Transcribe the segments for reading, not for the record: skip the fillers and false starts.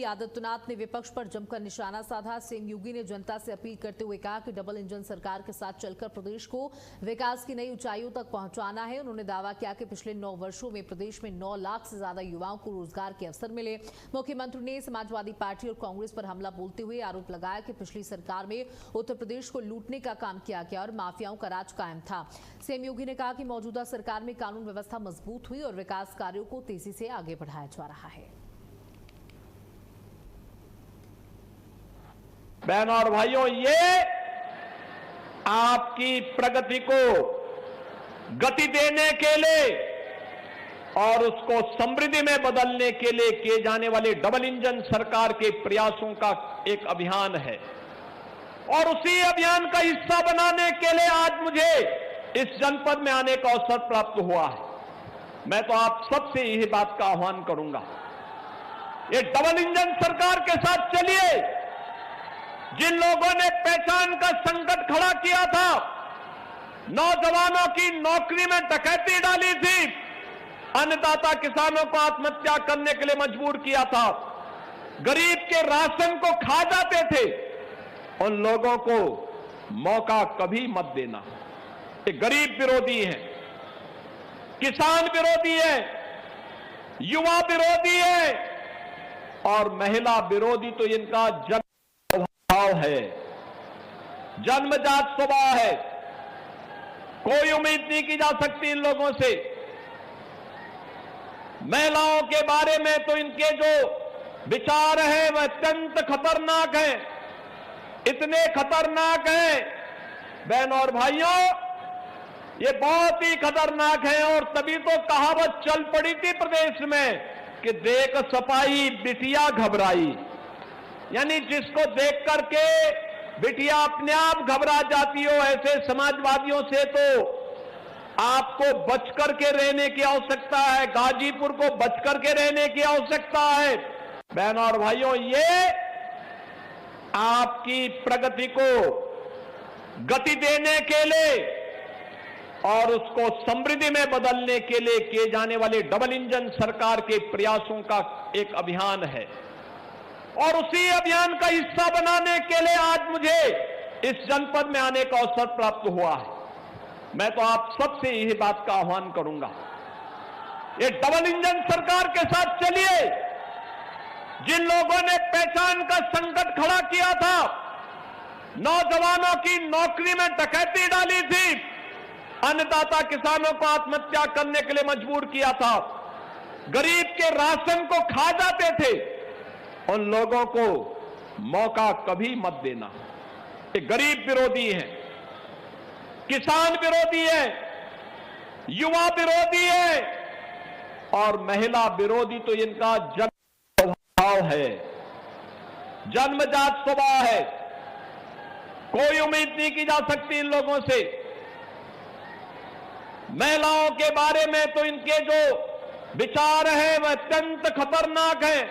आदित्यनाथ ने विपक्ष पर जमकर निशाना साधा। सीएम योगी ने जनता से अपील करते हुए कहा कि डबल इंजन सरकार के साथ चलकर प्रदेश को विकास की नई ऊंचाइयों तक पहुंचाना है। उन्होंने दावा किया कि पिछले 9 वर्षों में प्रदेश में 9 लाख से ज्यादा युवाओं को रोजगार के अवसर मिले। मुख्यमंत्री ने समाजवादी पार्टी और कांग्रेस पर हमला बोलते हुए आरोप लगाया कि पिछली सरकार में उत्तर प्रदेश को लूटने का काम किया गया और माफियाओं का राज कायम था। सीएम योगी ने कहा कि मौजूदा सरकार में कानून व्यवस्था मजबूत हुई और विकास कार्यों को तेजी से आगे बढ़ाया जा रहा है। बहनों और भाइयों, ये आपकी प्रगति को गति देने के लिए और उसको समृद्धि में बदलने के लिए किए जाने वाले डबल इंजन सरकार के प्रयासों का एक अभियान है और उसी अभियान का हिस्सा बनाने के लिए आज मुझे इस जनपद में आने का अवसर प्राप्त हुआ है। मैं तो आप सबसे यही बात का आह्वान करूंगा, ये डबल इंजन सरकार के साथ चलिए। जिन लोगों ने पहचान का संकट खड़ा किया था, नौजवानों की नौकरी में डकैती डाली थी, अन्नदाता किसानों को आत्महत्या करने के लिए मजबूर किया था, गरीब के राशन को खा जाते थे, उन लोगों को मौका कभी मत देना। ये गरीब विरोधी है, किसान विरोधी है, युवा विरोधी है और महिला विरोधी तो इनका स्वभाव है, जन्मजात स्वभाव है। कोई उम्मीद नहीं की जा सकती इन लोगों से। महिलाओं के बारे में तो इनके जो विचार हैं वह अत्यंत खतरनाक हैं, इतने खतरनाक हैं बहनों और भाइयों, ये बहुत ही खतरनाक है। और तभी तो कहावत चल पड़ी थी प्रदेश में कि देख सपाई बिटिया घबराई, यानी जिसको देख करके बिटिया अपने आप घबरा जाती हो, ऐसे समाजवादियों से तो आपको बच करके रहने की आवश्यकता है, गाजीपुर को बच करके रहने की आवश्यकता है। बहनों और भाइयों, ये आपकी प्रगति को गति देने के लिए और उसको समृद्धि में बदलने के लिए किए जाने वाले डबल इंजन सरकार के प्रयासों का एक अभियान है और उसी अभियान का हिस्सा बनाने के लिए आज मुझे इस जनपद में आने का अवसर प्राप्त हुआ है। मैं तो आप सबसे यही बात का आह्वान करूंगा, ये डबल इंजन सरकार के साथ चलिए। जिन लोगों ने पहचान का संकट खड़ा किया था, नौजवानों की नौकरी में डकैती डाली थी, अन्नदाता किसानों को आत्महत्या करने के लिए मजबूर किया था, गरीब के राशन को खा जाते थे, उन लोगों को मौका कभी मत देना। ये गरीब विरोधी है, किसान विरोधी है, युवा विरोधी है और महिला विरोधी तो इनका स्वभाव है, जन्मजात स्वभाव है। कोई उम्मीद नहीं की जा सकती इन लोगों से। महिलाओं के बारे में तो इनके जो विचार हैं वह अत्यंत खतरनाक हैं,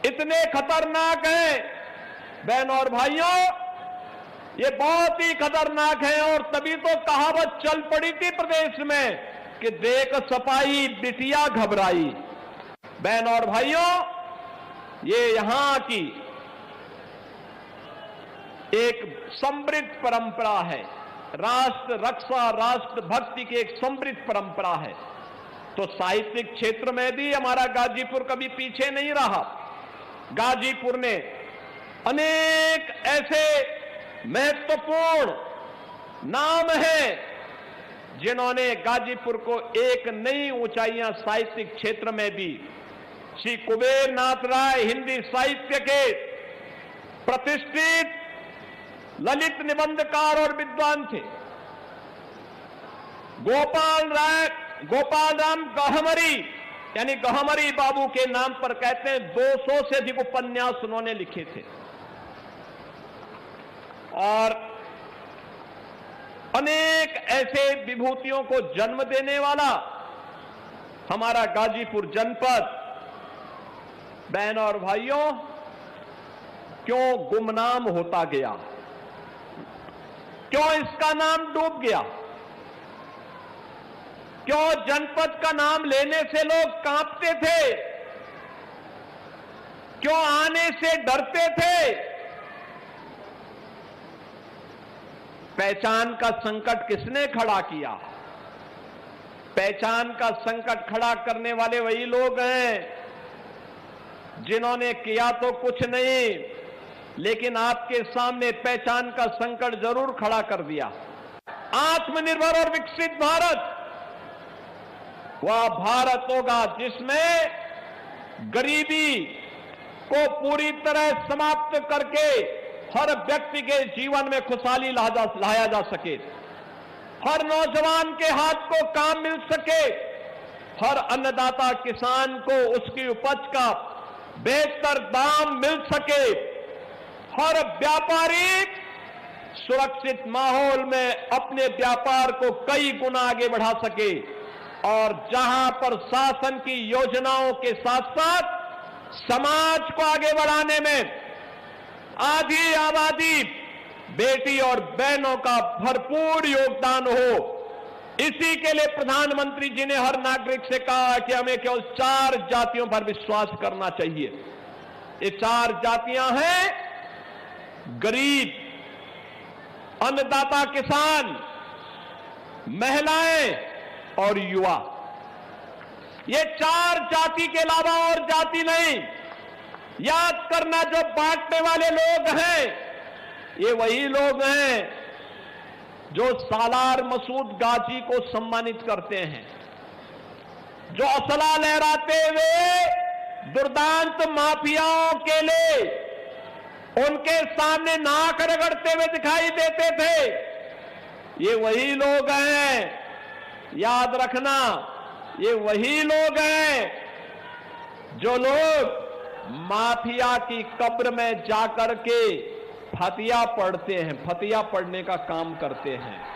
इतने खतरनाक हैं बहनों और भाइयों, ये बहुत ही खतरनाक है। और तभी तो कहावत चल पड़ी थी प्रदेश में कि देख सपाई बिटिया घबराई। बहनों और भाइयों, ये यहां की एक समृद्ध परंपरा है, राष्ट्र रक्षा, राष्ट्र भक्ति की एक समृद्ध परंपरा है। तो साहित्यिक क्षेत्र में भी हमारा गाजीपुर कभी पीछे नहीं रहा। गाजीपुर ने अनेक ऐसे महत्वपूर्ण नाम हैं जिन्होंने गाजीपुर को एक नई ऊंचाइयां साहित्यिक क्षेत्र में भी। श्री कुबेर नाथ राय हिंदी साहित्य के प्रतिष्ठित ललित निबंधकार और विद्वान थे। गोपाल राम गहमरी यानी गहमरी बाबू के नाम पर कहते हैं 200 से अधिक उपन्यास उन्होंने लिखे थे और अनेक ऐसे विभूतियों को जन्म देने वाला हमारा गाजीपुर जनपद, बहनों और भाइयों, क्यों गुमनाम होता गया, क्यों इसका नाम डूब गया, क्यों जनपद का नाम लेने से लोग कांपते थे, क्यों आने से डरते थे? पहचान का संकट किसने खड़ा किया? पहचान का संकट खड़ा करने वाले वही लोग हैं जिन्होंने किया तो कुछ नहीं, लेकिन आपके सामने पहचान का संकट जरूर खड़ा कर दिया। आत्मनिर्भर और विकसित भारत वह भारत होगा जिसमें गरीबी को पूरी तरह समाप्त करके हर व्यक्ति के जीवन में खुशहाली लाया जा सके, हर नौजवान के हाथ को काम मिल सके, हर अन्नदाता किसान को उसकी उपज का बेहतर दाम मिल सके, हर व्यापारी सुरक्षित माहौल में अपने व्यापार को कई गुना आगे बढ़ा सके, और जहां पर शासन की योजनाओं के साथ साथ समाज को आगे बढ़ाने में आधी आबादी बेटी और बहनों का भरपूर योगदान हो, इसी के लिए प्रधानमंत्री जी ने हर नागरिक से कहा कि हमें केवल 4 जातियों पर विश्वास करना चाहिए। ये 4 जातियां हैं गरीब, अन्नदाता किसान, महिलाएं और युवा। ये 4 जाति के अलावा और जाति नहीं। याद करना, जो बांटने वाले लोग हैं ये वही लोग हैं जो सालार मसूद गाजी को सम्मानित करते हैं, जो असला लहराते हुए दुर्दांत माफियाओं के लिए उनके सामने नाक रगड़ते हुए दिखाई देते थे। ये वही लोग हैं, याद रखना, ये वही लोग हैं जो लोग माफिया की कब्र में जाकर के फतिया पढ़ते हैं, फतिया पढ़ने का काम करते हैं।